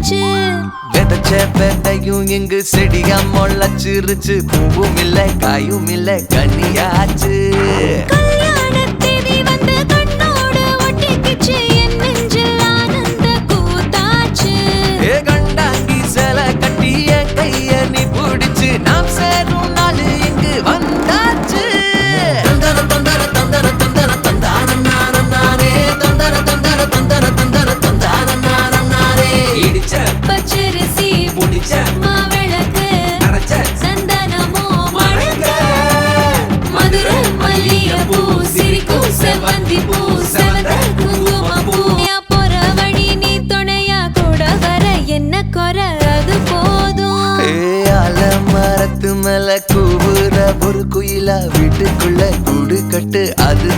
பூத்தாச்சு. விதைச்ச விதையும் இங்கு செடியா முளைச்சிருச்சு. பூவும் இல்ல காயும் இல்ல கனியாச்சு. கல்யாணத் தேதி வந்து கண்ணோடு ஒட்டிக்கிச்சு. என் நெஞ்சில் ஆனந்த கூத்தாச்சு. கண்டாங்கி சில கட்டி என் கைய நீ பிடிச்சு நாம் சேரும் நாள் இங்கு வந்தாச்சு. தந்தர தந்தர தந்தர தந்தர தந்தான நானே தந்தர தந்தர தந்தர தந்தர தந்தான நானே. இடிச்ச பச்சரிசி முடிச்ச மாவிளக்கு அரைச்ச சந்தனமோ மணக்க. மதுர மல்லிகைப்பூ சிரிக்கும் செவ்வந்தி பூ செவந்த குங்குமப்பூ. போற வழி நீ துணையா கூட வர என்ன குறை அது போதும். மரத்து மேல கூவுற ஒரு குயிலா வீட்டுக்குள்ள கூடு கட்டு அது